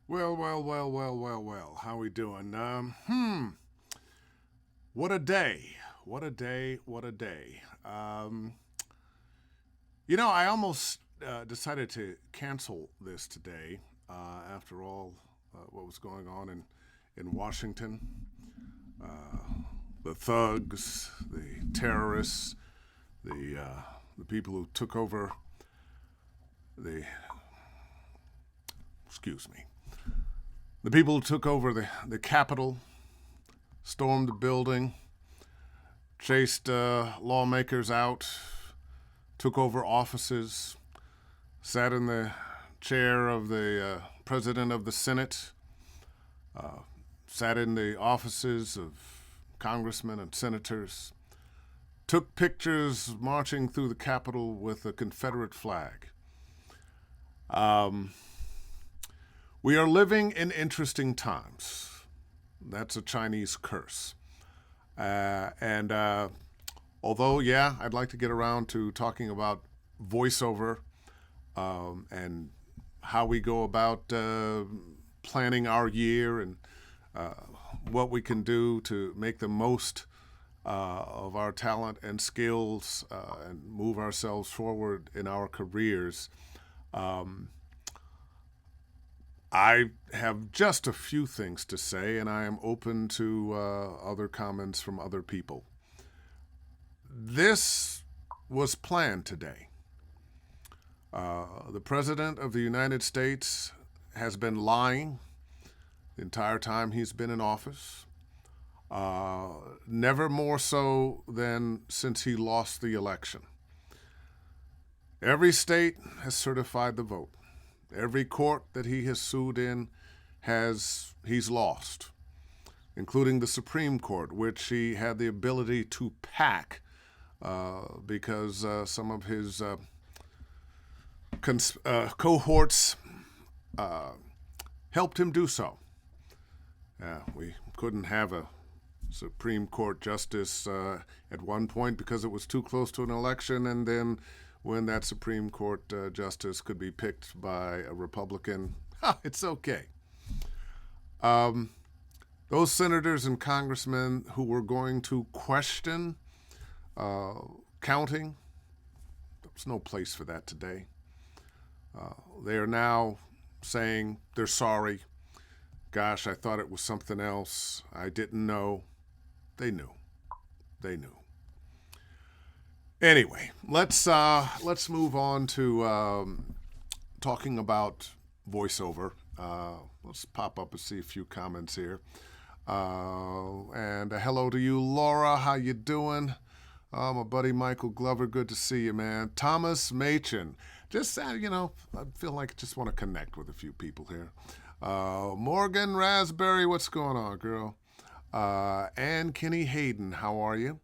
Well. How we doing? What a day! What a day! What a day! I almost decided to cancel this today. After all, what was going on in Washington, the thugs, the terrorists, the people who took over the excuse me, the people who took over the Capitol, stormed the building, chased lawmakers out, took over offices, sat in the chair of the president of the Senate, sat in the offices of congressmen and senators, took pictures marching through the Capitol with a Confederate flag. We are living in interesting times. That's a Chinese curse. And although, yeah, I'd like to get around to talking about voiceover and how we go about planning our year and what we can do to make the most of our talent and skills and move ourselves forward in our careers. I have just a few things to say, and I am open to other comments from other people. This was planned today. The President of the United States has been lying the entire time he's been in office, never more so than since he lost the election. Every state has certified the vote. Every court that he has sued in he's lost, including the Supreme Court, which he had the ability to pack because some of his cohorts helped him do so. We couldn't have a Supreme Court justice at one point because it was too close to an election, and then when that Supreme Court justice could be picked by a Republican, it's okay. Those senators and congressmen who were going to question counting, there's no place for that today. They are now saying they're sorry. Gosh, I thought it was something else. I didn't know. They knew. They knew. Anyway, let's move on to talking about voiceover. Let's pop up and see a few comments here. And hello to you, Laura. How you doing? My buddy Michael Glover. Good to see you, man. Thomas Machin. Just I feel like I just want to connect with a few people here. Morgan Raspberry. What's going on, girl? And Kenny Hayden. How are you?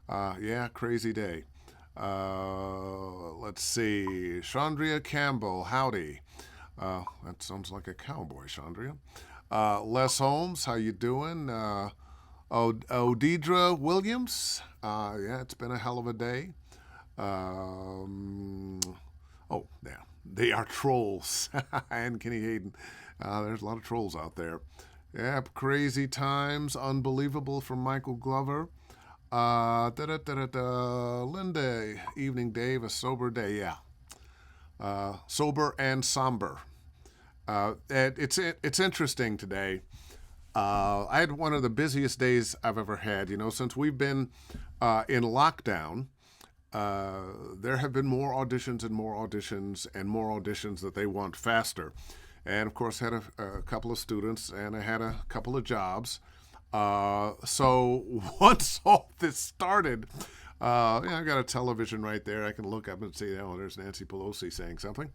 Yeah, crazy day. Let's see. Chandria Campbell, howdy. That sounds like a cowboy, Chandria. Les Holmes, how you doing? Odidra Williams, yeah, it's been a hell of a day. Yeah, they are trolls. And Kenny Hayden. There's a lot of trolls out there. Yep, crazy times, unbelievable from Michael Glover. Linda, evening Dave, a sober day, yeah. Sober and somber. It's interesting today. I had one of the busiest days I've ever had. Since we've been in lockdown, there have been more auditions and more auditions and more auditions that they want faster. And of course, had a couple of students and I had a couple of jobs. So once all this started, I got a television right there. I can look up and see, there's Nancy Pelosi saying something.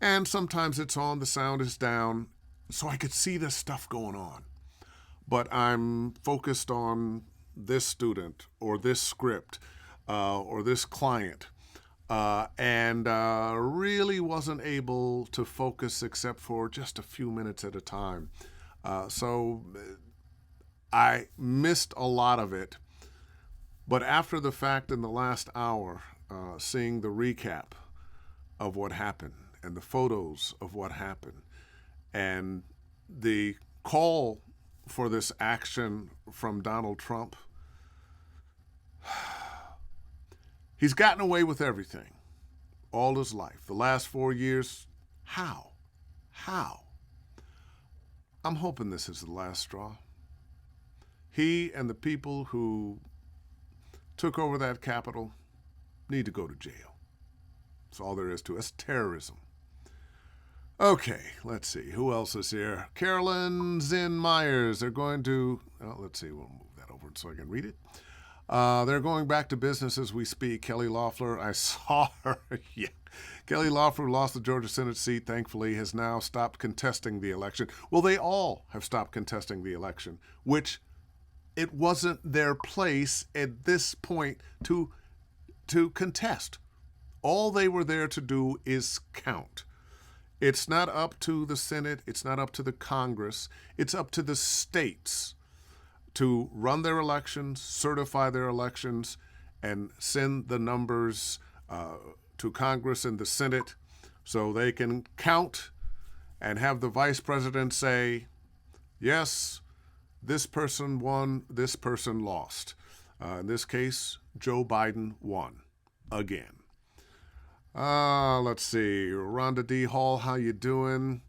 And sometimes it's on, the sound is down, so I could see this stuff going on. But I'm focused on this student or this script or this client. And really wasn't able to focus except for just a few minutes at a time. So I missed a lot of it. But after the fact, in the last hour, seeing the recap, of what happened and the photos of what happened and the call for this action from Donald Trump, he's gotten away with everything all his life. The last 4 years, how? How? I'm hoping this is the last straw. He and the people who took over that Capitol need to go to jail. That's all there is to it. It's terrorism. Okay, let's see. Who else is here? Carolyn Zinn Myers. They're going to, let's see, we'll move that over so I can read it. They're going back to business as we speak. Kelly Loeffler, I saw her. Yeah. Kelly Loeffler lost the Georgia Senate seat, thankfully, has now stopped contesting the election. Well, they all have stopped contesting the election, which it wasn't their place at this point to contest. All they were there to do is count. It's not up to the Senate. It's not up to the Congress. It's up to the states to run their elections, certify their elections, and send the numbers to Congress and the Senate so they can count and have the vice president say, yes, this person won, this person lost. In this case, Joe Biden won again. Let's see. Rhonda D. Hall, how you doing?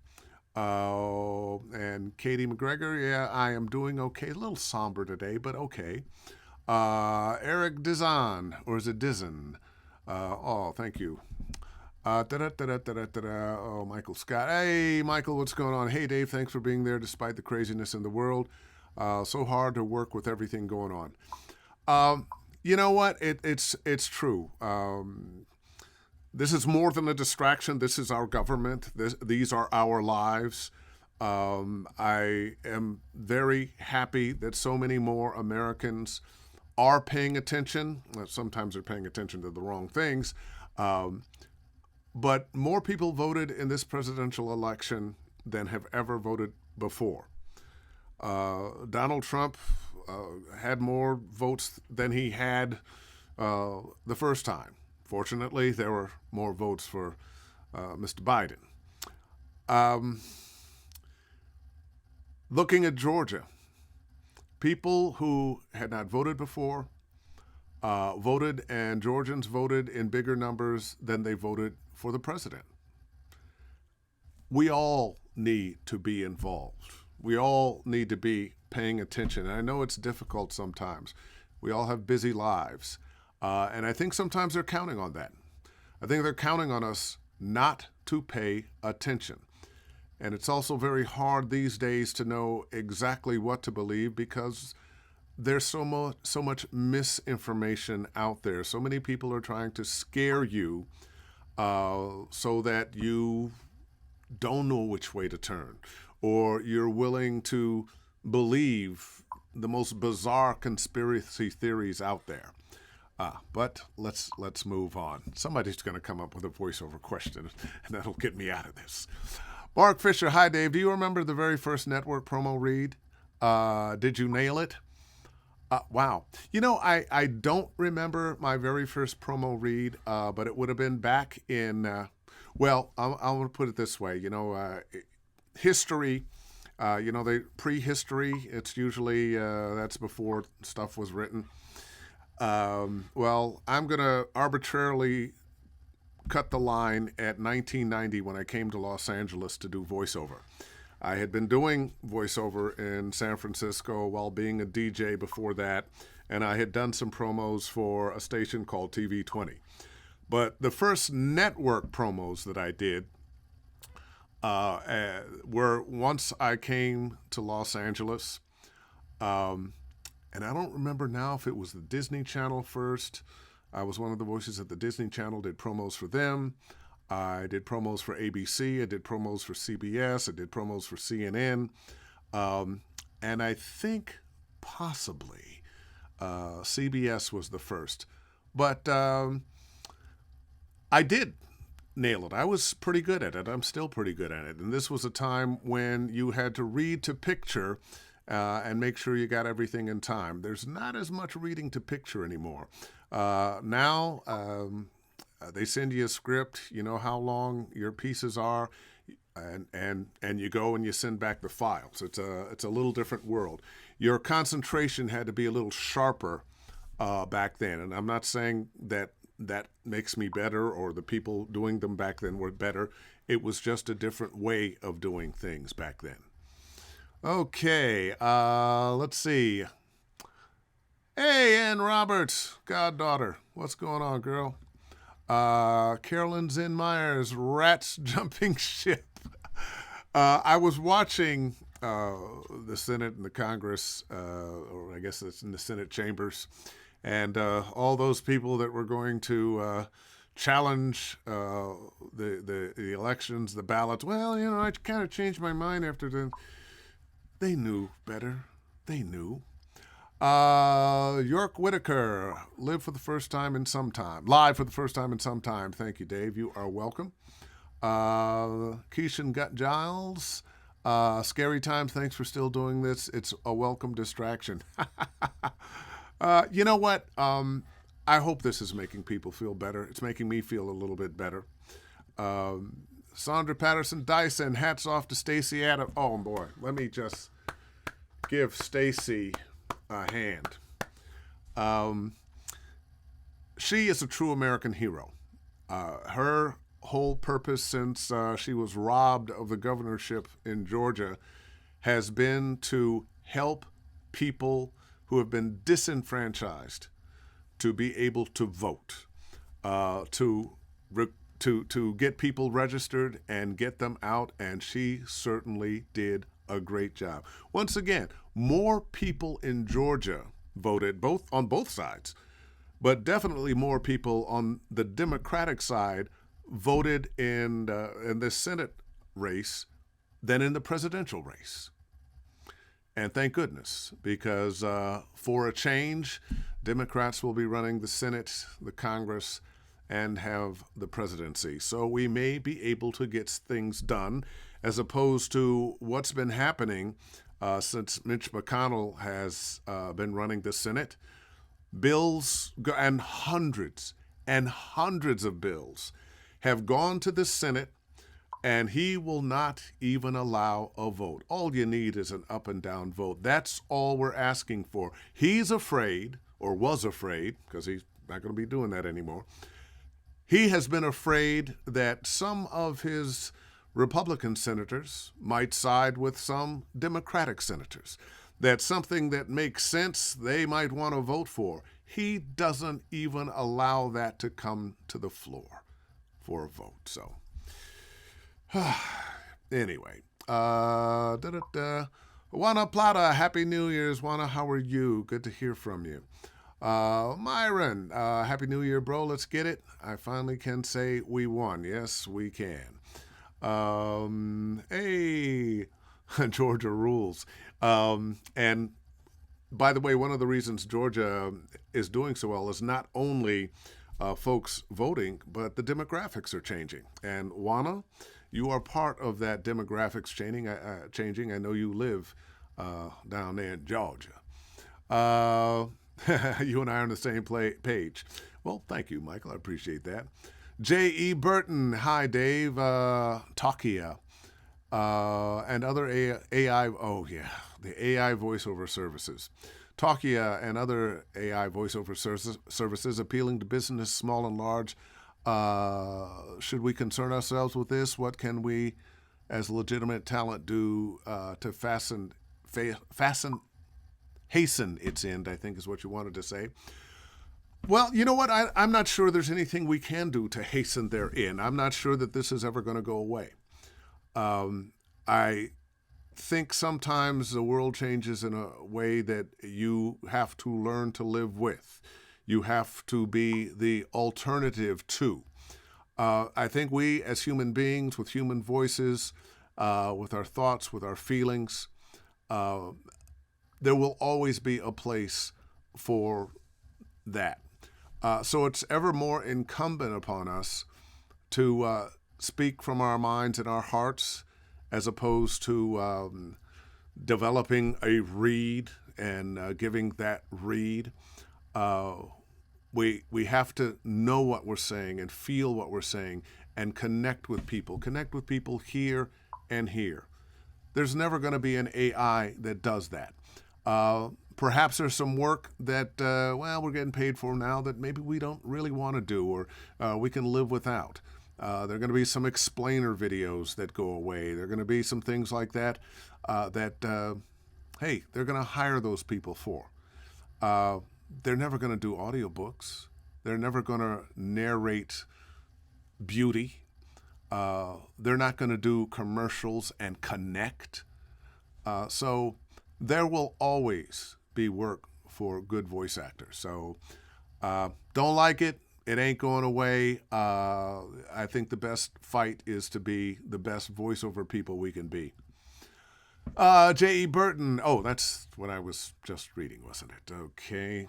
And Katie McGregor, yeah, I am doing okay. A little somber today, but okay. Eric Dizon, or is it Dizon? Thank you. Oh, Michael Scott. Hey, Michael, what's going on? Hey, Dave, thanks for being there despite the craziness in the world. So hard to work with everything going on. You know what? It's true. This is more than a distraction. This is our government. These are our lives. I am very happy that so many more Americans are paying attention. Sometimes they're paying attention to the wrong things. But more people voted in this presidential election than have ever voted before. Donald Trump had more votes than he had the first time. Fortunately, there were more votes for Mr. Biden. Looking at Georgia, people who had not voted before voted, and Georgians voted in bigger numbers than they voted for the president. We all need to be involved. We all need to be paying attention. And I know it's difficult sometimes. We all have busy lives. And I think sometimes they're counting on that. I think they're counting on us not to pay attention. And it's also very hard these days to know exactly what to believe because there's so much misinformation out there. So many people are trying to scare you so that you don't know which way to turn, or you're willing to believe the most bizarre conspiracy theories out there. But let's move on. Somebody's going to come up with a voiceover question, and that'll get me out of this. Mark Fisher, hi, Dave. Do you remember the very first network promo read? Did you nail it? Wow. You know, I don't remember my very first promo read, but it would have been back in, I'll put it this way. You know, history, prehistory, it's usually, that's before stuff was written. I'm going to arbitrarily cut the line at 1990 when I came to Los Angeles to do voiceover. I had been doing voiceover in San Francisco while being a DJ before that, and I had done some promos for a station called TV 20. But the first network promos that I did were once I came to Los Angeles. And I don't remember now if it was the Disney Channel first. I was one of the voices at the Disney Channel, did promos for them. I did promos for ABC. I did promos for CBS. I did promos for CNN. And I think possibly CBS was the first. But I did nail it. I was pretty good at it. I'm still pretty good at it. And this was a time when you had to read to picture and make sure you got everything in time. There's not as much reading to picture anymore. Now, They send you a script. You know how long your pieces are, and you go and you send back the files. It's a little different world. Your concentration had to be a little sharper back then, and I'm not saying that makes me better or the people doing them back then were better. It was just a different way of doing things back then. Okay, let's see. Hey, Ann Roberts, goddaughter. What's going on, girl? Carolyn Zinn Myers, Rats Jumping Ship. I was watching the Senate and the Congress, or I guess it's in the Senate chambers, and all those people that were going to challenge the elections, the ballots. Well, I kind of changed my mind after they knew better. They knew. York Whitaker, live for the first time in some time. Live for the first time in some time. Thank you, Dave. You are welcome. Keishan Gut Giles, scary times. Thanks for still doing this. It's a welcome distraction. You know what? I hope this is making people feel better. It's making me feel a little bit better. Sandra Patterson Dyson, hats off to Stacey Adams. Oh boy, let me just give Stacey a hand. She is a true American hero. Her whole purpose since she was robbed of the governorship in Georgia has been to help people who have been disenfranchised to be able to vote, to get people registered and get them out, and she certainly did a great job. Once again, more people in Georgia voted on both sides, but definitely more people on the Democratic side voted in the Senate race than in the presidential race. And thank goodness, because for a change, Democrats will be running the Senate, the Congress, and have the presidency. So we may be able to get things done, as opposed to what's been happening since Mitch McConnell has been running the Senate. Bills and hundreds of bills have gone to the Senate, and he will not even allow a vote. All you need is an up and down vote. That's all we're asking for. He's afraid, or was afraid, because he's not going to be doing that anymore. He has been afraid that some of his Republican senators might side with some Democratic senators, that something that makes sense they might want to vote for. He doesn't even allow that to come to the floor for a vote. So anyway, Juana Plata, Happy New Year's. Juana, how are you? Good to hear from you. Myron, Happy New Year, bro. Let's get it. I finally can say we won. Yes, we can. Hey, Georgia rules. And by the way, one of the reasons Georgia is doing so well is not only folks voting, but the demographics are changing. And Juana, you are part of that demographics changing. I know you live down there in Georgia. You and I are on the same page. Well, thank you, Michael. I appreciate that. J.E. Burton. Hi, Dave. Takia. And other AI. Oh, yeah. The AI voiceover services. Takia and other AI voiceover services appealing to business, small and large. Should we concern ourselves with this? What can we, as legitimate talent, do to hasten its end, I think is what you wanted to say. Well, you know what? I'm not sure there's anything we can do to hasten their end. I'm not sure that this is ever going to go away. I think sometimes the world changes in a way that you have to learn to live with. You have to be the alternative to. I think we, as human beings with human voices, with our thoughts, with our feelings, there will always be a place for that. So it's ever more incumbent upon us to speak from our minds and our hearts, as opposed to developing a reed and giving that reed we have to know what we're saying and feel what we're saying and connect with people. Connect with people here and here. There's never going to be an AI that does that. Perhaps there's some work that, we're getting paid for now that maybe we don't really want to do or we can live without. There are going to be some explainer videos that go away. There are going to be some things like that hey, they're going to hire those people for. They're never going to do audiobooks. They're never going to narrate beauty. They're not going to do commercials and connect. So there will always be work for good voice actors. So don't like it. It ain't going away. I think the best fight is to be the best voiceover people we can be. J.E. Burton. Oh, that's what I was just reading, wasn't it? Okay.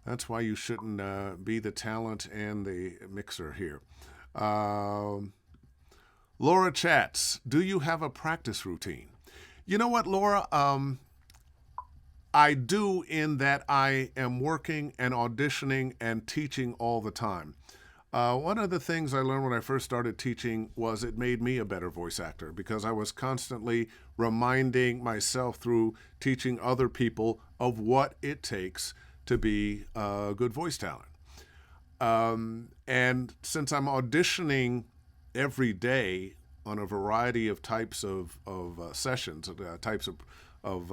That's why you shouldn't be the talent and the mixer here. Laura chats, do you have a practice routine? You know what, Laura? I do, in that I am working and auditioning and teaching all the time. One of the things I learned when I first started teaching was it made me a better voice actor because I was constantly reminding myself through teaching other people of what it takes to be a good voice talent. And since I'm auditioning every day on a variety of types of sessions, types of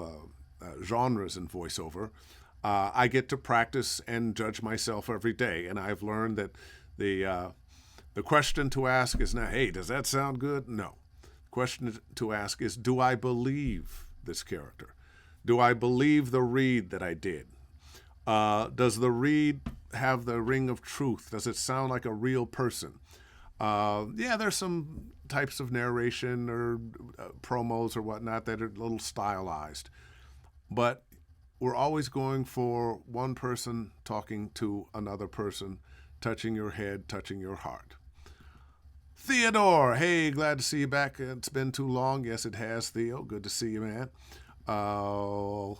genres in voiceover, I get to practice and judge myself every day. And I've learned that the question to ask is not, hey, does that sound good? No. The question to ask is, do I believe this character? Do I believe the read that I did? Does the read have the ring of truth? Does it sound like a real person? There's some types of narration or promos or whatnot that are a little stylized. But we're always going for one person talking to another person, touching your head, touching your heart. Theodore, hey, glad to see you back. It's been too long. Yes, it has, Theo. Good to see you, man. Oh,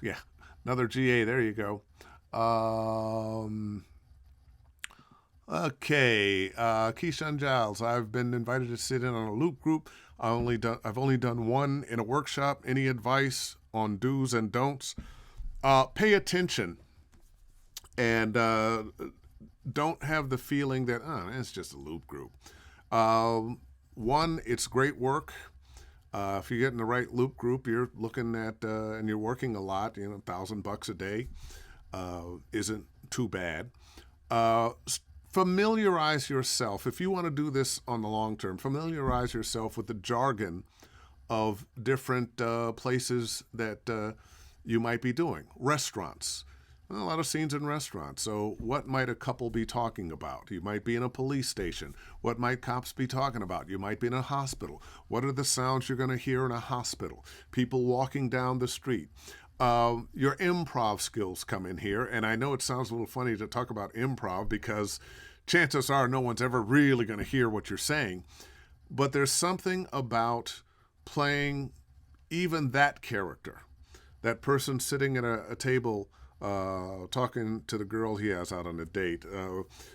yeah. Another GA. There you go. Okay. Keyshawn Giles. I've been invited to sit in on a loop group. I've only done one in a workshop. Any advice on do's and don'ts? Pay attention and don't have the feeling that it's just a loop group. One, it's great work. If you get in the right loop group, you're looking at and you're working a lot. $1,000 a day isn't too bad. Familiarize yourself. If you want to do this on the long term, familiarize yourself with the jargon of different places that you might be doing. Restaurants. A lot of scenes in restaurants. So what might a couple be talking about? You might be in a police station. What might cops be talking about? You might be in a hospital. What are the sounds you're going to hear in a hospital? People walking down the street. Your improv skills come in here. And I know it sounds a little funny to talk about improv because chances are no one's ever really going to hear what you're saying. But there's something about playing even that character, that person sitting at a table talking to the girl he has out on a date,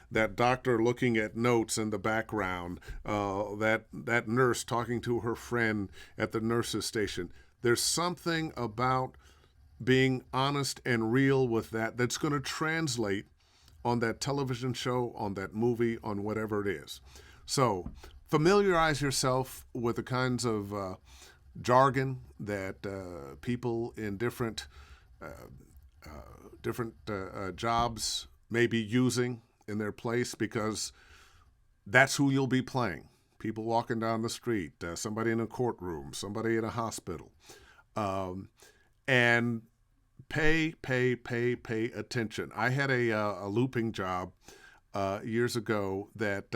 that doctor looking at notes in the background, that nurse talking to her friend at the nurse's station. There's something about being honest and real with that's going to translate on that television show, on that movie, on whatever it is. So familiarize yourself with the kinds of jargon that people in different jobs may be using in their place, because that's who you'll be playing. People walking down the street, somebody in a courtroom, somebody in a hospital. And pay attention. I had a looping job years ago that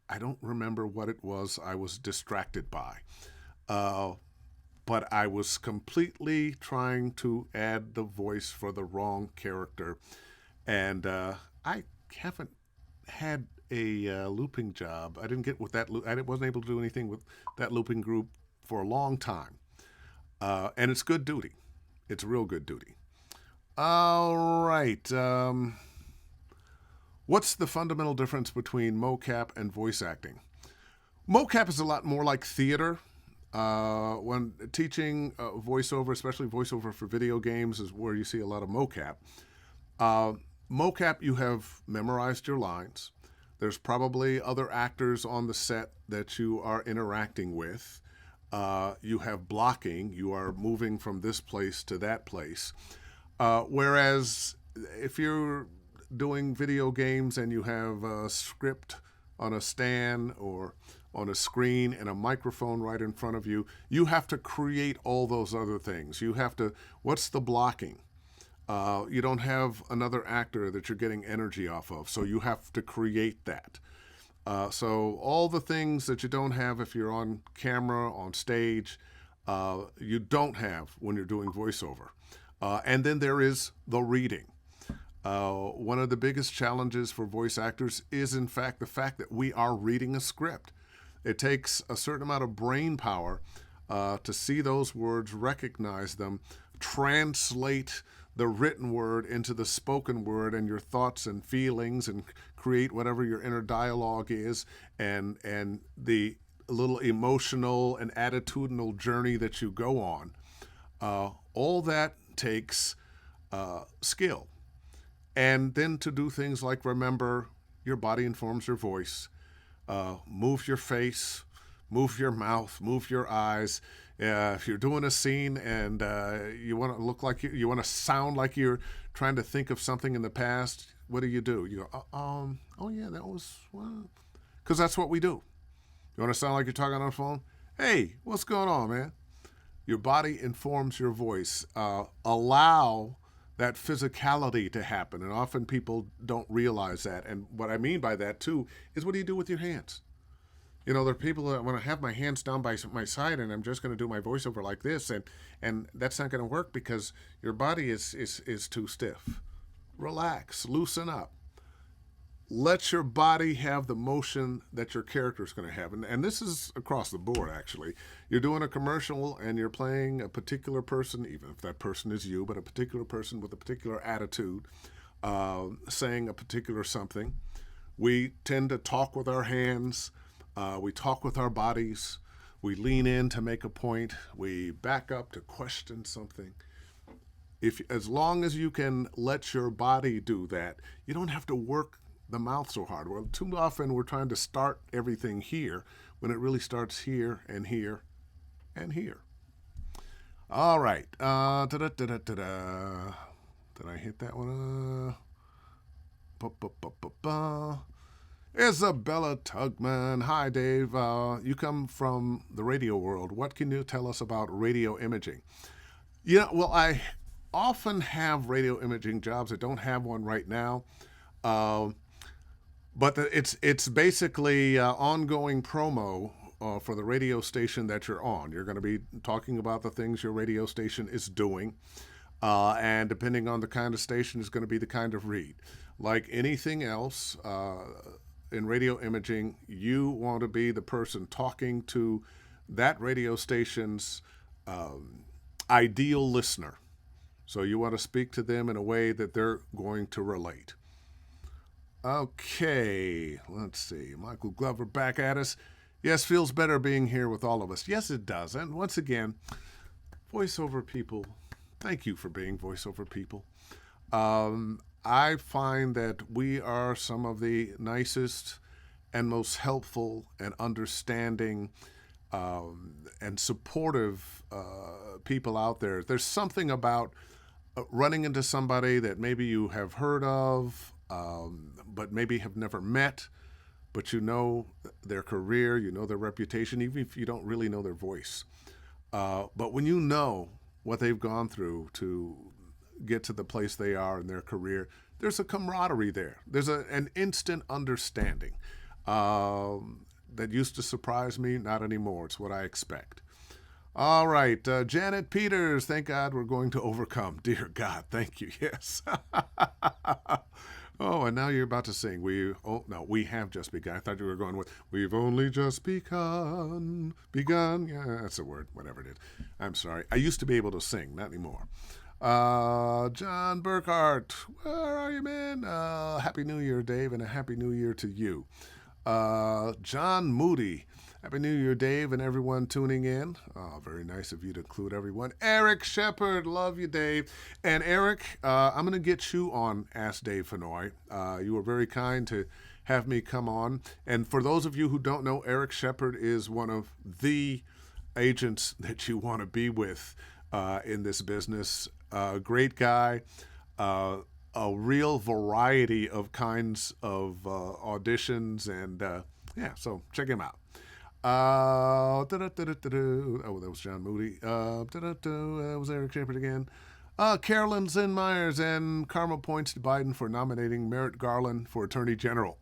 I don't remember what it was I was distracted by. But I was completely trying to add the voice for the wrong character. And I haven't had a looping job. I didn't get with that. I wasn't able to do anything with that looping group for a long time. And it's good duty. It's real good duty. All right. What's the fundamental difference between mocap and voice acting? Mocap is a lot more like theater. When teaching voiceover, especially voiceover for video games, is where you see a lot of mocap. Uh, Mocap, you have memorized your lines. There's probably other actors on the set that you are interacting with. You have blocking. You are moving from this place to that place. Whereas if you're doing video games and you have a script on a stand or on a screen and a microphone right in front of you, you have to create all those other things. You have to, what's the blocking? You don't have another actor that you're getting energy off of, so you have to create that. So all the things that you don't have if you're on camera, on stage, you don't have when you're doing voiceover. And then there is the reading. One of the biggest challenges for voice actors is, in fact, the fact that we are reading a script. It takes a certain amount of brain power to see those words, recognize them, translate the written word into the spoken word and your thoughts and feelings, and create whatever your inner dialogue is, and the little emotional and attitudinal journey that you go on. All that takes skill. And then to do things like remember your body informs your voice, move your face, move your mouth, move your eyes. If you're doing a scene and you want to look like you want to sound like you're trying to think of something in the past, what do? You go, oh yeah, that was, well, because that's what we do. You want to sound like you're talking on the phone? Hey, what's going on, man? Your body informs your voice. Allow that physicality to happen, and often people don't realize that. And what I mean by that too is, what do you do with your hands? You know, there are people that want to have my hands down by my side and I'm just going to do my voiceover like this, and that's not going to work because your body is too stiff. Relax, loosen up. Let your body have the motion that your character is going to have. And this is across the board, actually. You're doing a commercial and you're playing a particular person, even if that person is you, but a particular person with a particular attitude, saying a particular something. We tend to talk with our hands. We talk with our bodies. We lean in to make a point. We back up to question something. As long as you can let your body do that, you don't have to work the mouth so hard. Well, too often we're trying to start everything here when it really starts here and here and here. All right. Did I hit that one? Isabella Tugman. Hi, Dave. You come from the radio world. What can you tell us about radio imaging? Yeah, well, I often have radio imaging jobs. I don't have one right now. But it's basically ongoing promo for the radio station that you're on. You're going to be talking about the things your radio station is doing. And depending on the kind of station, is going to be the kind of read. Like anything else, in radio imaging, you want to be the person talking to that radio station's ideal listener. So you want to speak to them in a way that they're going to relate. Okay, let's see. Michael Glover back at us. Yes, feels better being here with all of us. Yes, it does. And once again, voiceover people, thank you for being voiceover people. I find that we are some of the nicest and most helpful and understanding and supportive people out there. There's something about running into somebody that maybe you have heard of, but maybe have never met, but you know their career, you know their reputation, even if you don't really know their voice. But when you know what they've gone through to get to the place they are in their career, there's a camaraderie there. There's an instant understanding that used to surprise me, not anymore. It's what I expect. All right, Janet Peters, thank God we're going to overcome. Dear God, thank you, yes. Oh, and now you're about to sing. We have just begun. I thought you were going with, we've only just begun. Begun, yeah, that's a word, whatever it is. I'm sorry. I used to be able to sing, not anymore. John Burkhart, where are you, man? Happy New Year, Dave, and a Happy New Year to you. John Moody, Happy New Year, Dave, and everyone tuning in. Oh, very nice of you to include everyone. Eric Shepard, love you, Dave. And Eric, I'm going to get you on Ask Dave Fennoy. You were very kind to have me come on. And for those of you who don't know, Eric Shepard is one of the agents that you want to be with in this business. Great guy. A real variety of kinds of auditions, and yeah, so check him out. Oh, that was John Moody. That was Eric Shepard again. Carolyn Zinn Myers and Karma points to Biden for nominating Merrick Garland for Attorney General.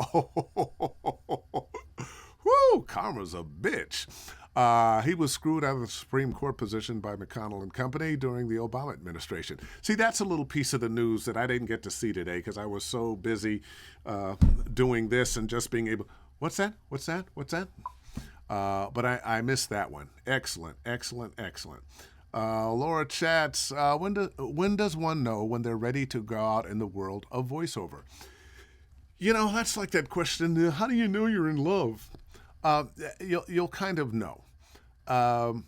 Whoo, Karma's a bitch. He was screwed out of the Supreme Court position by McConnell and company during the Obama administration. See, that's a little piece of the news that I didn't get to see today because I was so busy doing this and just being able. What's that? What's that? What's that? But I missed that one. Excellent, excellent, excellent. Laura chats, when does one know when they're ready to go out in the world of voiceover? You know, that's like that question, how do you know you're in love? You'll kind of know. Um,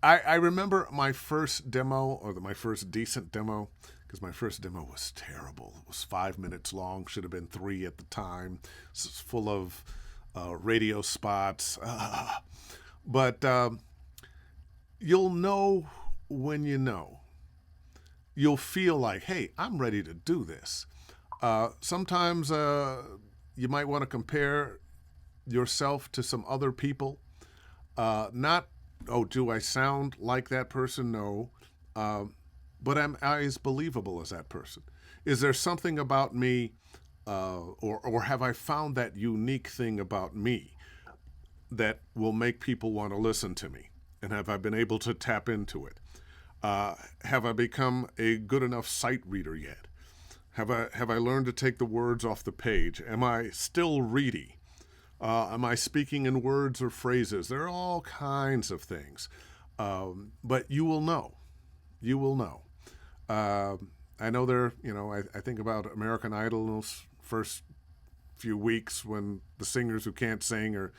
I remember my first demo, or my first decent demo, because my first demo was terrible. It was 5 minutes long, should have been 3 at the time. It's full of radio spots. But you'll know when you know. You'll feel like, hey, I'm ready to do this. Sometimes you might want to compare yourself to some other people. Not, oh, do I sound like that person? No. But am I as believable as that person? Is there something about me, or have I found that unique thing about me that will make people want to listen to me? And have I been able to tap into it? Have I become a good enough sight reader yet? Have I learned to take the words off the page? Am I still ready? Am I speaking in words or phrases? There are all kinds of things. But you will know. You will know. I know I think about American Idol those first few weeks when the singers who can't sing are,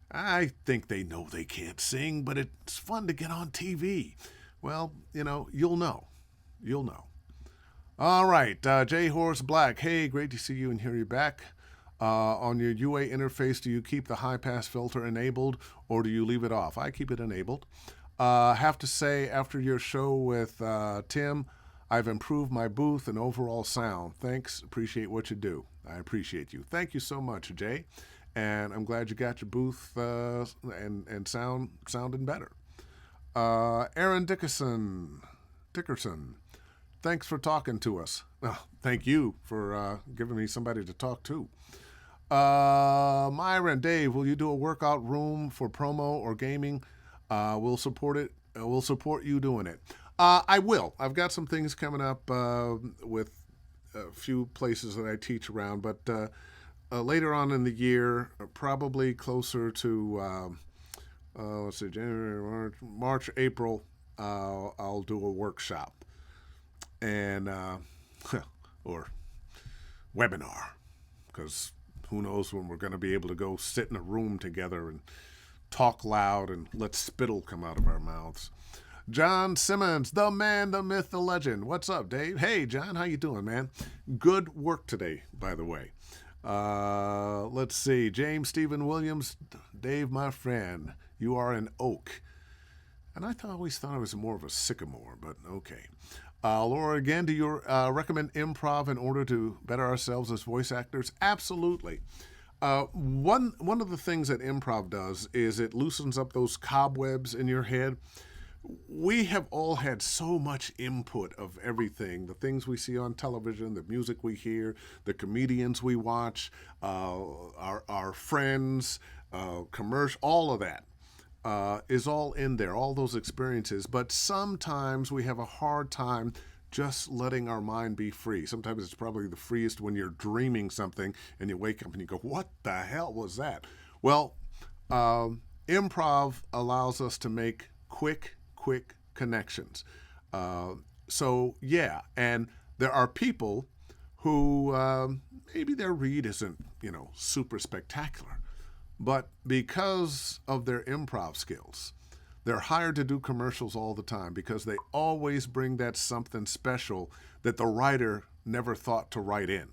I think they know they can't sing, but it's fun to get on TV. Well, you'll know. You'll know. All right, J. Horse Black. Hey, great to see you and hear you back. On your UA interface, do you keep the high pass filter enabled or do you leave it off? I keep it enabled. Have to say, after your show with Tim, I've improved my booth and overall sound. Thanks. Appreciate what you do. I appreciate you. Thank you so much, Jay. And I'm glad you got your booth and sounding better. Aaron Dickerson. Thanks for talking to us. Oh, thank you for giving me somebody to talk to. Myron, Dave, will you do a workout room for promo or gaming? We'll support it. We'll support you doing it. I will. I've got some things coming up with a few places that I teach around, but later on in the year, probably closer to let's see, January, March, April, I'll do a workshop and or webinar, because who knows when we're going to be able to go sit in a room together and talk loud and let spittle come out of our mouths. John Simmons, the man, the myth, the legend. What's up, Dave? Hey, John, how you doing, man? Good work today, by the way. Let's see. James Stephen Williams, Dave, my friend, you are an oak. And I always thought I was more of a sycamore, but okay. Laura, again, do you recommend improv in order to better ourselves as voice actors? Absolutely. One of the things that improv does is it loosens up those cobwebs in your head. We have all had so much input of everything, the things we see on television, the music we hear, the comedians we watch, our friends, commercial, all of that is all in there, all those experiences. But sometimes we have a hard time just letting our mind be free. Sometimes it's probably the freest when you're dreaming something and you wake up and you go, what the hell was that? Well, improv allows us to make quick connections. Uh, so yeah, and there are people who maybe their read isn't super spectacular, but because of their improv skills, they're hired to do commercials all the time because they always bring that something special that the writer never thought to write in.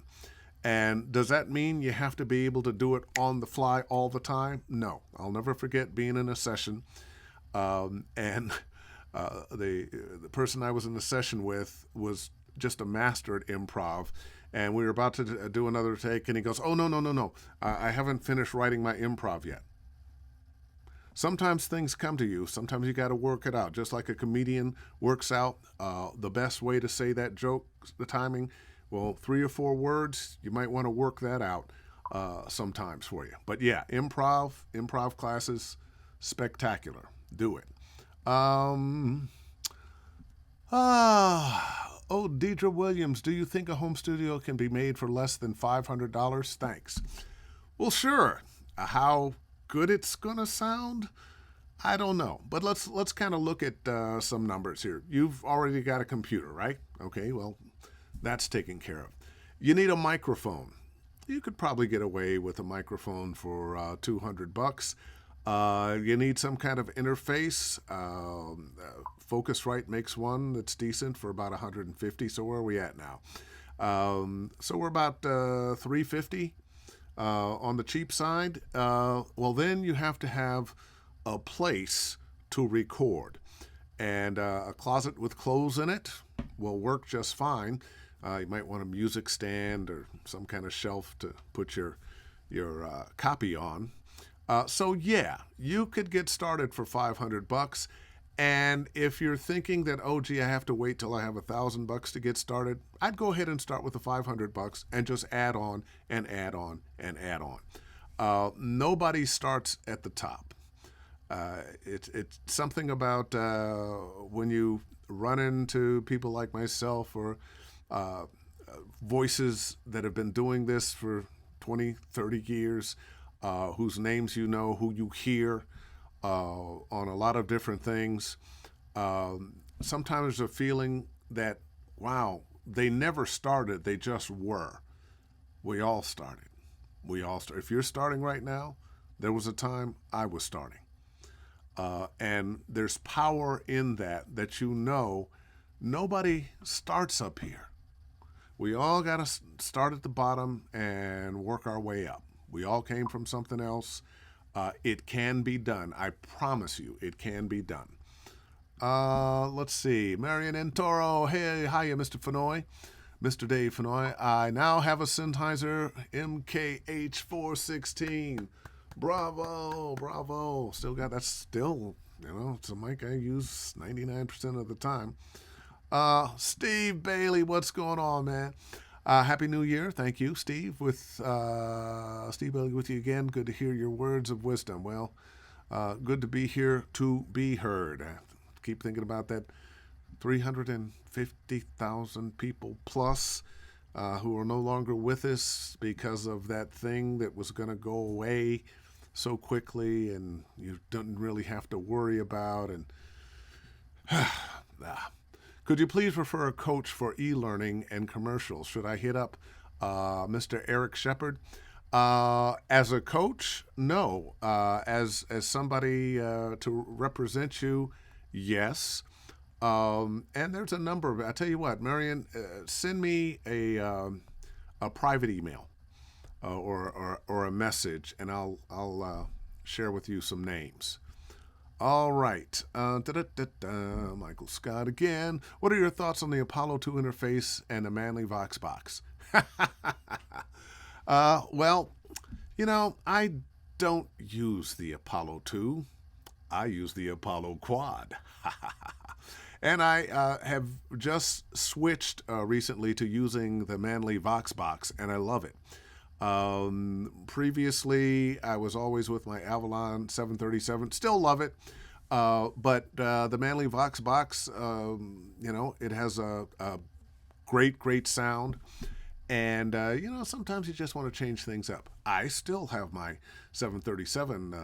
And does that mean you have to be able to do it on the fly all the time? No. I'll never forget being in a session, and the person I was in the session with was just a master at improv. And we were about to do another take, and he goes, "Oh, no, no, no, no. I haven't finished writing my improv yet." Sometimes things come to you. Sometimes you got to work it out. Just like a comedian works out the best way to say that joke, the timing. Well, 3 or 4 words, you might want to work that out sometimes for you. But yeah, improv classes, spectacular. Do it. Deidre Williams, do you think a home studio can be made for less than $500? Thanks. Well, sure. How good it's gonna sound, I don't know. But let's kind of look at some numbers here. You've already got a computer, right? Okay, well, that's taken care of. You need a microphone. You could probably get away with a microphone for $200. You need some kind of interface. Focusrite makes one that's decent for about $150. So where are we at now? So we're about $350 on the cheap side. Well, then you have to have a place to record, and a closet with clothes in it will work just fine. You might want a music stand or some kind of shelf to put your copy on. So yeah, you could get started for $500. And if you're thinking that, oh gee, I have to wait till I have $1,000 to get started, I'd go ahead and start with the $500 and just add on and add on and add on. Nobody starts at the top. It's something about when you run into people like myself or voices that have been doing this for 20, 30 years, whose names you know, who you hear on a lot of different things. Sometimes there's a feeling that, wow, they never started, they just were. We all started. If you're starting right now, there was a time I was starting. And there's power in that nobody starts up here. We all got to start at the bottom and work our way up. We all came from something else. It can be done. I promise you, it can be done. Let's see. Marion and Toro. Hey, hiya, Mr. Fennoy. Mr. Dave Fennoy. I now have a Sennheiser MKH416. Bravo, bravo. Still got that. Still, it's a mic I use 99% of the time. Steve Bailey, what's going on, man? Happy New Year. Thank you, Steve. With Steve Bailey with you again. Good to hear your words of wisdom. Well, good to be here to be heard. I keep thinking about that 350,000 people plus who are no longer with us because of that thing that was going to go away so quickly and you didn't really have to worry about. And could you please refer a coach for e-learning and commercials? Should I hit up Mr. Eric Shepard? As a coach, no. As somebody to represent you, yes. And there's a number of. I tell you what, Marion, send me a private email or a message, and I'll share with you some names. All right. Michael Scott again. What are your thoughts on the Apollo 2 interface and the Manley Vox box? Well, I don't use the Apollo 2. I use the Apollo Quad. And I have just switched recently to using the Manley Vox box, and I love it. Previously, I was always with my Avalon 737. Still love it. But the Manley Vox box, it has a great sound. And, sometimes you just want to change things up. I still have my 737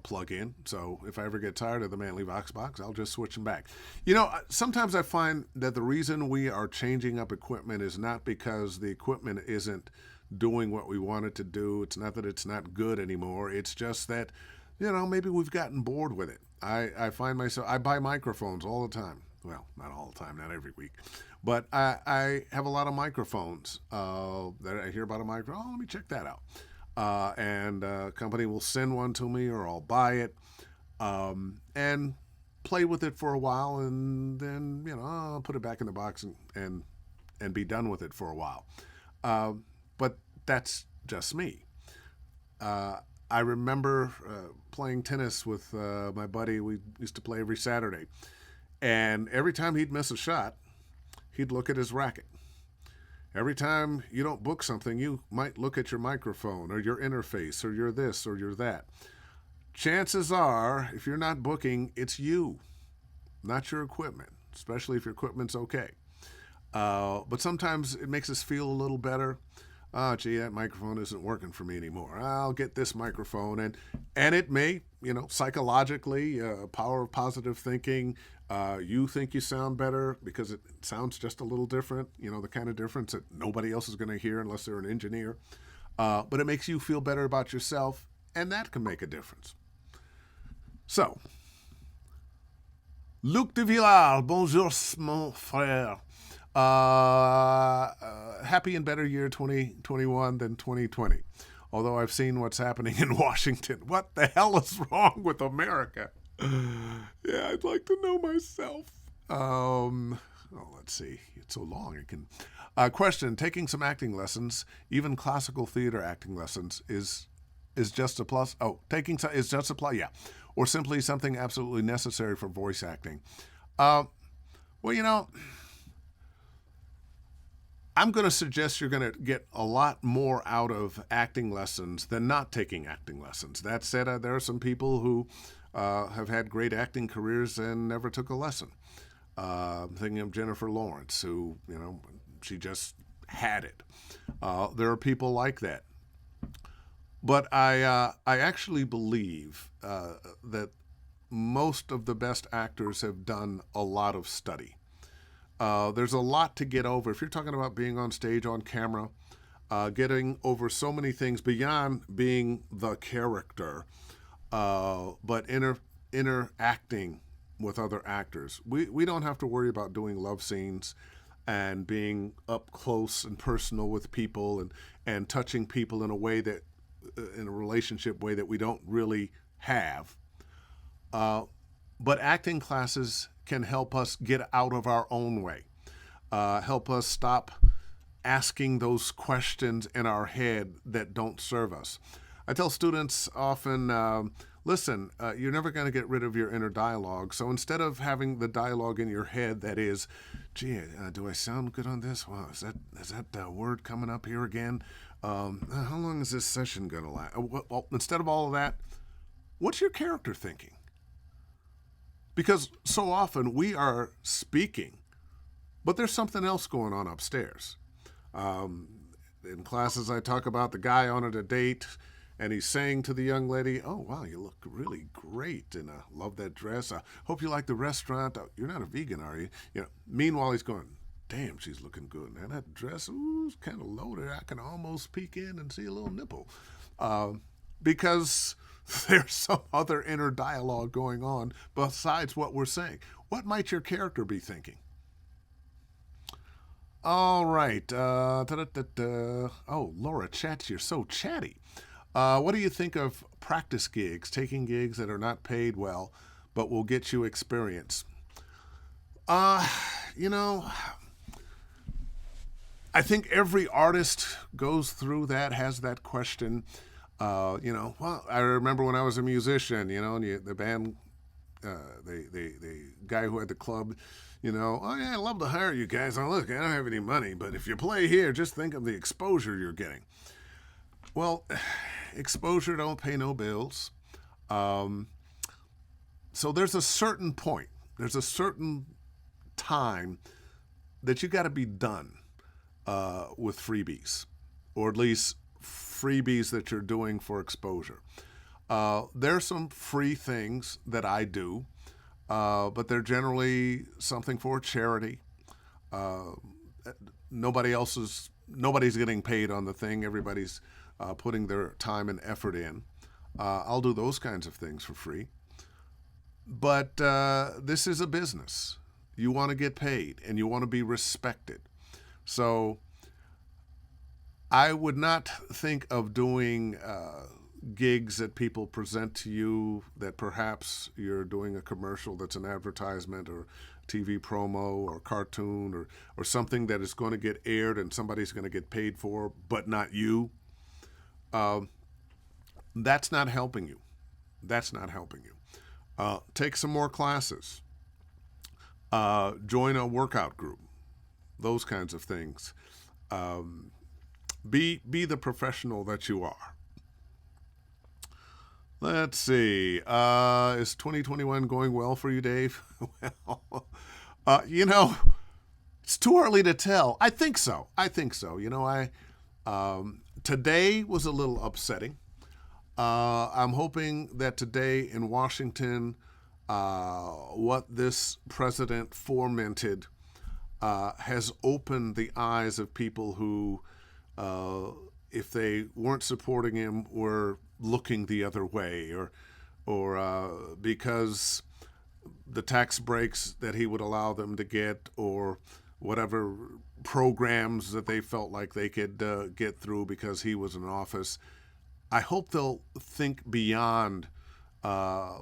plug in, so if I ever get tired of the Manly Vox box, I'll just switch them back. Sometimes I find that the reason we are changing up equipment is not because the equipment isn't doing what we want it to do. It's not that it's not good anymore. It's just that, maybe we've gotten bored with it. I find myself, I buy microphones all the time. Well, not all the time, not every week. But I have a lot of microphones that I hear about a microphone. Oh, let me check that out. And a company will send one to me, or I'll buy it and play with it for a while, and then I'll put it back in the box and be done with it for a while. But that's just me. I remember playing tennis with my buddy. We used to play every Saturday, and every time he'd miss a shot, he'd look at his racket. Every time you don't book something, you might look at your microphone or your interface or your this or your that. Chances are, if you're not booking, it's you, not your equipment, especially if your equipment's okay. But sometimes it makes us feel a little better. Oh, gee, that microphone isn't working for me anymore. I'll get this microphone. And it may, psychologically, power of positive thinking, you think you sound better because it sounds just a little different, the kind of difference that nobody else is going to hear unless they're an engineer. But it makes you feel better about yourself, and that can make a difference. So, Luc de Villard, bonjour, mon frère. Happy and better year 2021 than 2020. Although I've seen what's happening in Washington. What the hell is wrong with America? Yeah, I'd like to know myself. Let's see. It's so long. It can. Question: taking some acting lessons, even classical theater acting lessons, is just a plus. Oh, taking some is just a plus. Yeah, or simply something absolutely necessary for voice acting. Well, I'm going to suggest you're going to get a lot more out of acting lessons than not taking acting lessons. That said, there are some people who have had great acting careers and never took a lesson. I'm thinking of Jennifer Lawrence, who, she just had it. There are people like that. But I actually believe that most of the best actors have done a lot of study. There's a lot to get over. If you're talking about being on stage, on camera, getting over so many things beyond being the character, but interacting with other actors. We don't have to worry about doing love scenes and being up close and personal with people and touching people in a way that, in a relationship way that we don't really have. But acting classes can help us get out of our own way, help us stop asking those questions in our head that don't serve us. I tell students often, listen, you're never going to get rid of your inner dialogue. So instead of having the dialogue in your head that is, gee, do I sound good on this? Wow, is that word coming up here again? How long is this session going to last? Well, instead of all of that, what's your character thinking? Because so often we are speaking, but there's something else going on upstairs. In classes, I talk about the guy on a date, and he's saying to the young lady, "Oh, wow, you look really great, and I love that dress. I hope you like the restaurant. You're not a vegan, are you?" Meanwhile, he's going, "Damn, she's looking good. Man, that dress, is kind of loaded. I can almost peek in and see a little nipple." Because there's some other inner dialogue going on besides what we're saying. What might your character be thinking? All right. Oh, Laura, chat, you're so chatty. What do you think of practice gigs, taking gigs that are not paid well, but will get you experience? I think every artist goes through that, has that question. Well, I remember when I was a musician, and the band, the guy who had the club, "Oh yeah, I'd love to hire you guys. Oh, look, I don't have any money, but if you play here, just think of the exposure you're getting." Well, exposure don't pay no bills. So there's a certain point, there's a certain time that you got to be done. with freebies, or at least freebies that you're doing for exposure. There's some free things that I do, but they're generally something for charity. Uh, nobody's getting paid on the thing. Everybody's putting their time and effort in. I'll do those kinds of things for free. But this is a business. You want to get paid and you want to be respected. So I would not think of doing gigs that people present to you that perhaps you're doing a commercial that's an advertisement or TV promo or cartoon or something that is going to get aired and somebody's going to get paid for, but not you. Um, that's not helping you. That's not helping you. Take some more classes. Join a workout group. Those kinds of things. Um, be the professional that you are. Let's see. Is 2021 going well for you, Dave? Well, you know, it's too early to tell. I think so. I think so. Today was a little upsetting. I'm hoping that today in Washington, what this president fomented has opened the eyes of people who, if they weren't supporting him, were looking the other way, or because the tax breaks that he would allow them to get, or whatever programs that they felt like they could get through because he was in office. I hope they'll think beyond uh,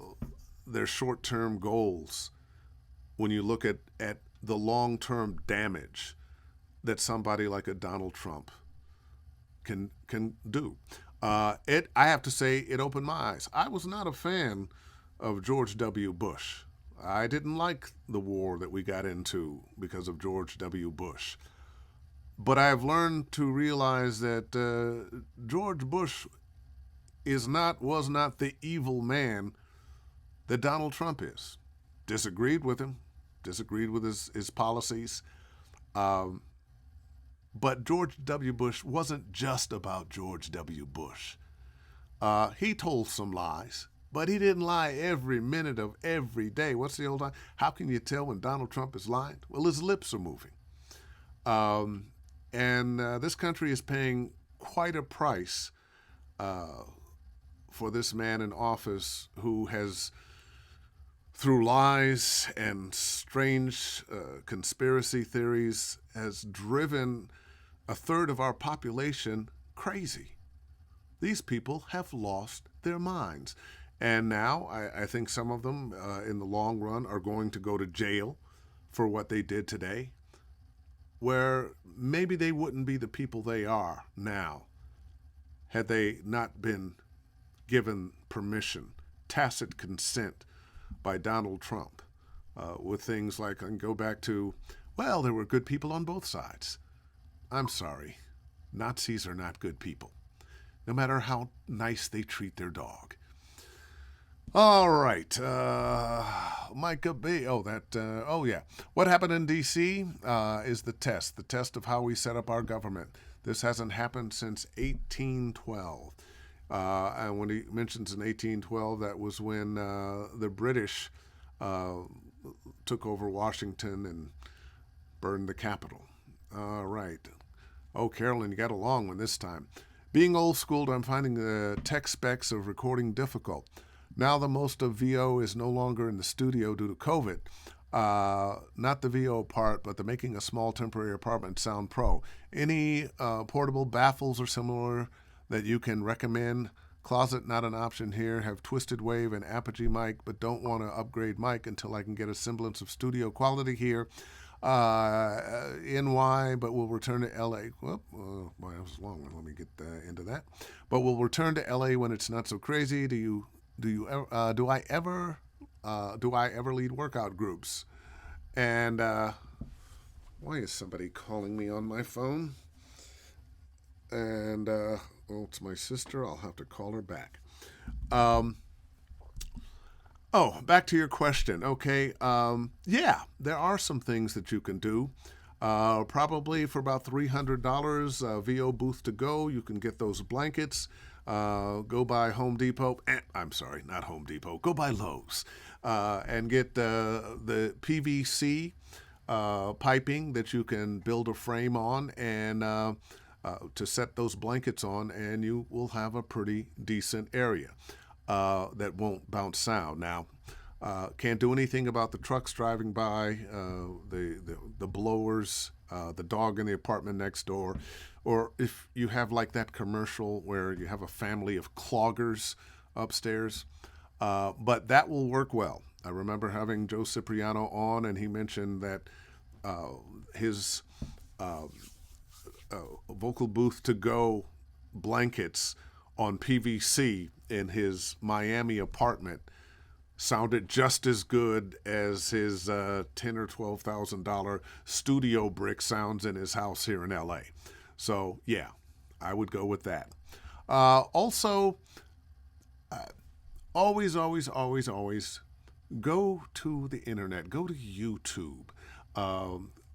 their short-term goals when you look at the long-term damage that somebody like a Donald Trump can do. I have to say, it opened my eyes. I was not a fan of George W. Bush. I didn't like the war that we got into because of George W. Bush. But I've learned to realize that George Bush was not the evil man that Donald Trump is. Disagreed with him, disagreed with his policies. Um, but George W. Bush wasn't just about George W. Bush. He told some lies, but he didn't lie every minute of every day. What's the old line? How can you tell when Donald Trump is lying? Well, his lips are moving. Um, and this country is paying quite a price uh, for this man in office who has, through lies and strange conspiracy theories, has driven a third of our population crazy. These people have lost their minds. And now I think some of them in the long run are going to go to jail for what they did today, where maybe they wouldn't be the people they are now had they not been given permission, tacit consent by Donald Trump with things like, I can go back to, well, there were good people on both sides. I'm sorry. Nazis are not good people, no matter how nice they treat their dog. All right, Micah B. Oh yeah. What happened in D.C. Is the test of how we set up our government. This hasn't happened since 1812. And when he mentions in 1812, that was when the British uh, took over Washington and burned the Capitol. All right. Oh, Carolyn, you got a long one this time. Being old schooled, I'm finding the tech specs of recording difficult. Now the most of VO is no longer in the studio due to COVID. Not the VO part, but the making a small temporary apartment sound pro. Any portable baffles or similar that you can recommend? Closet, not an option here. Have Twisted Wave and Apogee mic, but don't want to upgrade mic until I can get a semblance of studio quality here. NY, but we'll return to LA. Whoop, boy, that was a long one. Let me get into that. But we'll return to LA when it's not so crazy. Do I ever lead workout groups? And why is somebody calling me on my phone? And it's my sister. I'll have to call her back. Back to your question. Okay. Yeah, there are some things that you can do. Probably for about $300, VO Booth to go. You can get those blankets. Go by Home Depot. I'm sorry, not Home Depot. Go by Lowe's and get the PVC piping that you can build a frame on and to set those blankets on, and you will have a pretty decent area that won't bounce sound. Now, can't do anything about the trucks driving by, the blowers, the dog in the apartment next door, or if you have like that commercial where you have a family of cloggers upstairs. But that will work well. I remember having Joe Cipriano on, and he mentioned that his vocal booth to go blankets on PVC in his Miami apartment sounded just as good as his $10,000 or $12,000 studio brick sounds in his house here in LA. So yeah, I would go with that. Also, always, always, always, always go to the internet. Go to YouTube.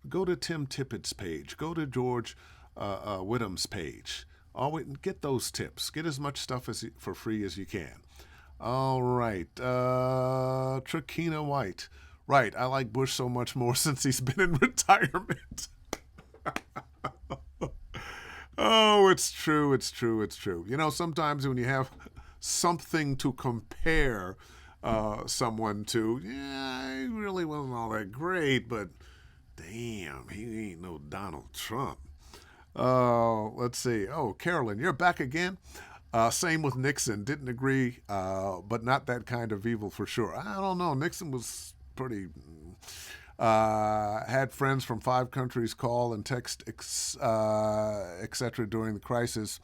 Go to Tim Tippett's page. Go to George Whittam's page. Always get those tips. Get as much stuff for free as you can. All right. Trakina White. Right. I like Bush so much more since he's been in retirement. Oh, it's true. It's true. It's true. You know, sometimes when you have something to compare someone to, yeah, he really wasn't all that great, but damn, he ain't no Donald Trump. Oh, let's see. Oh, Carolyn, you're back again. Same with Nixon. Didn't agree, but not that kind of evil for sure. I don't know. Nixon was pretty. Had friends from 5 countries call and text, etc. during the crisis.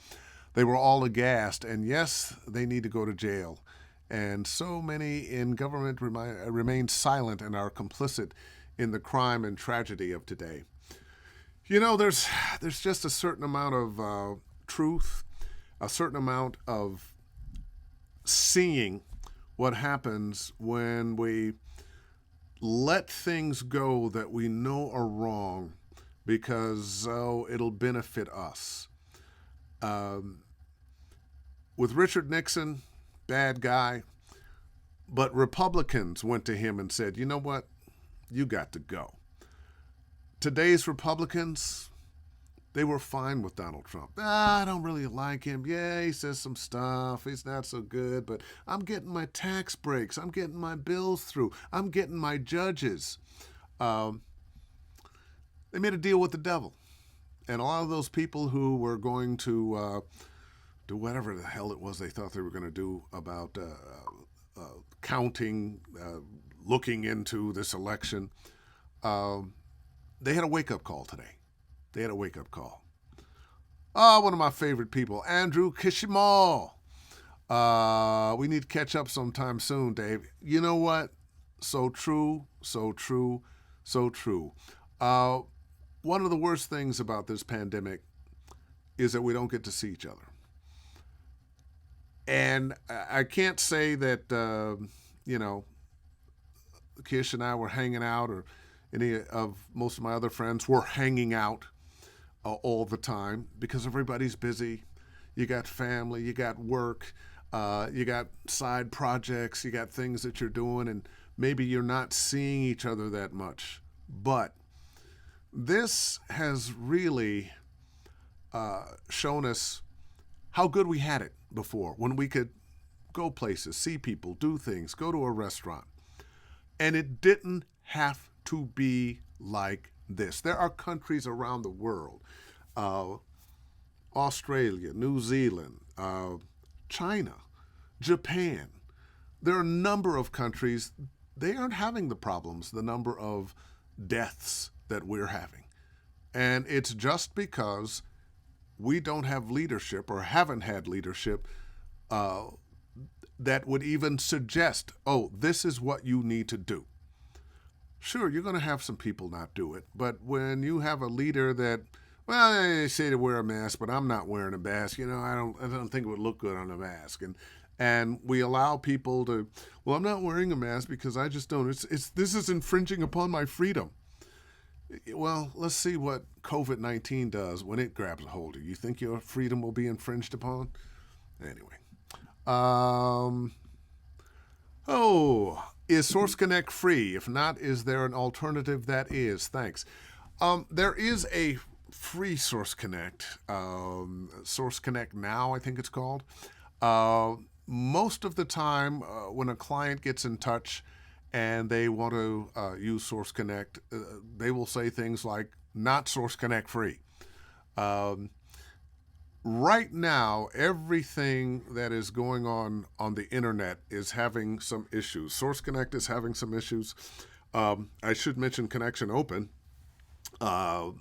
They were all aghast, and yes, they need to go to jail. And so many in government remain silent and are complicit in the crime and tragedy of today. You know, there's just a certain amount of truth, a certain amount of seeing what happens when we let things go that we know are wrong because it'll benefit us. With Richard Nixon, bad guy, but Republicans went to him and said, you know what, you got to go. Today's Republicans, they were fine with Donald Trump. I don't really like him. Yeah, he says some stuff. He's not so good, but I'm getting my tax breaks. I'm getting my bills through. I'm getting my judges. They made a deal with the devil. And a lot of those people who were going to do whatever the hell it was they thought they were going to do about counting, looking into this election, they had a wake-up call today. They had a wake-up call. One of my favorite people, Andrew Kishimo. We need to catch up sometime soon, Dave. You know what? So true, so true, so true. One of the worst things about this pandemic is that we don't get to see each other. And I can't say that, Kish and I were hanging out, or any of most of my other friends were hanging out all the time, because everybody's busy. You got family, you got work, you got side projects, you got things that you're doing, and maybe you're not seeing each other that much. But this has really shown us how good we had it before, when we could go places, see people, do things, go to a restaurant. And it didn't have to be like this. There are countries around the world, Australia, New Zealand, China, Japan. There are a number of countries, they aren't having the problems, the number of deaths that we're having. And it's just because we don't have leadership, or haven't had leadership, that would even suggest, oh, this is what you need to do. Sure, you're going to have some people not do it, but when you have a leader that, well, they say to wear a mask, but I'm not wearing a mask, I don't think it would look good on a mask, and we allow people to, well, I'm not wearing a mask because I just don't. This is infringing upon my freedom. Well, let's see what COVID-19 does when it grabs a hold of you. You think your freedom will be infringed upon? Anyway. Um, is Source Connect free? If not, is there an alternative that is? Thanks. There is a free Source Connect, Source Connect Now, I think it's called. Uh, Most of the time, when a client gets in touch and they want to use Source Connect, they will say things like, not Source Connect free. Um, right now, everything that is going on the internet is having some issues. Source Connect is having some issues. I should mention Connection Open.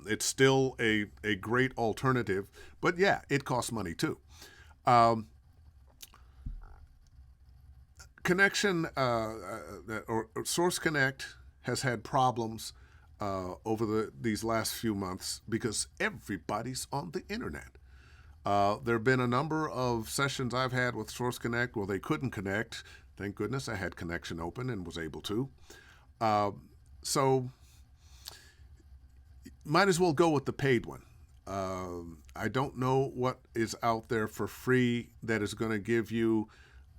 It's still a great alternative, but yeah, it costs money too. Um, Connection or Source Connect has had problems over these last few months because everybody's on the internet. There have been a number of sessions I've had with Source Connect where they couldn't connect. Thank goodness I had Connection Open and was able to. Uh, so might as well go with the paid one. I don't know what is out there for free that is going to give you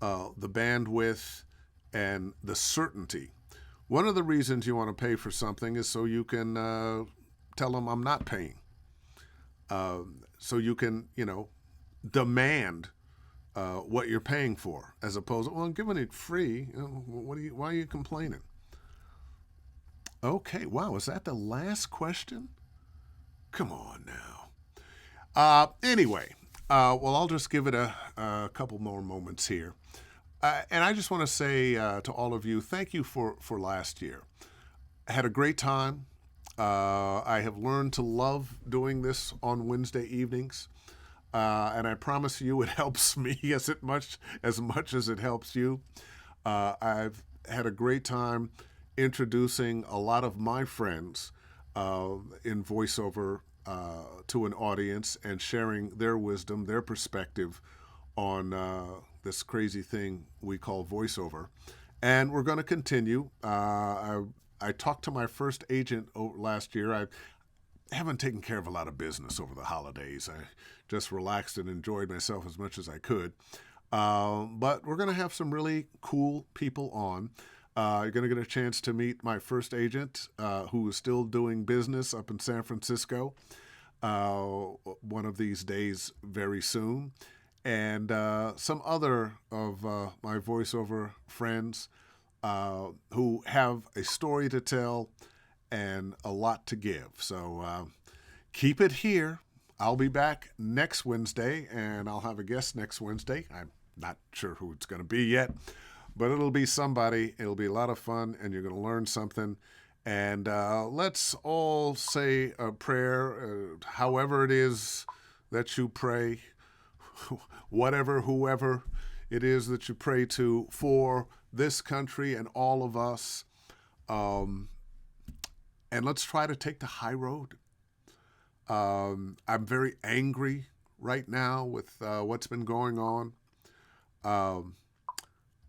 the bandwidth and the certainty. One of the reasons you want to pay for something is so you can tell them I'm not paying. So you can, demand what you're paying for, as opposed to, well, I'm giving it free. Why are you complaining? Okay, wow, is that the last question? Come on now. Anyway, well, I'll just give it a couple more moments here. And I just want to say to all of you, thank you for last year. I had a great time. I have learned to love doing this on Wednesday evenings. And I promise you it helps me as much as it helps you. I've had a great time introducing a lot of my friends in voiceover to an audience and sharing their wisdom, their perspective on this crazy thing we call voiceover. And we're going to continue. I talked to my first agent last year. I haven't taken care of a lot of business over the holidays. I just relaxed and enjoyed myself as much as I could. But we're going to have some really cool people on. You're going to get a chance to meet my first agent, who is still doing business up in San Francisco, one of these days very soon. And some other of my voiceover friends who have a story to tell and a lot to give. So keep it here. I'll be back next Wednesday, and I'll have a guest next Wednesday. I'm not sure who it's going to be yet, but it'll be somebody. It'll be a lot of fun, and you're going to learn something. And let's all say a prayer, however it is that you pray, whoever it is that you pray to, for this country and all of us. And let's try to take the high road. I'm very angry right now with what's been going on.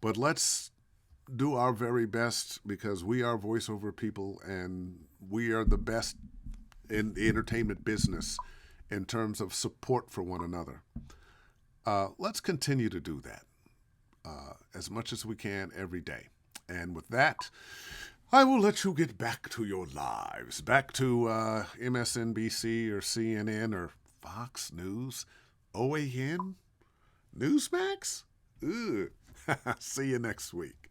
But let's do our very best, because we are voiceover people and we are the best in the entertainment business in terms of support for one another. Let's continue to do that as much as we can every day. And with that, I will let you get back to your lives, back to MSNBC or CNN or Fox News, OAN, Newsmax. Ugh. See you next week.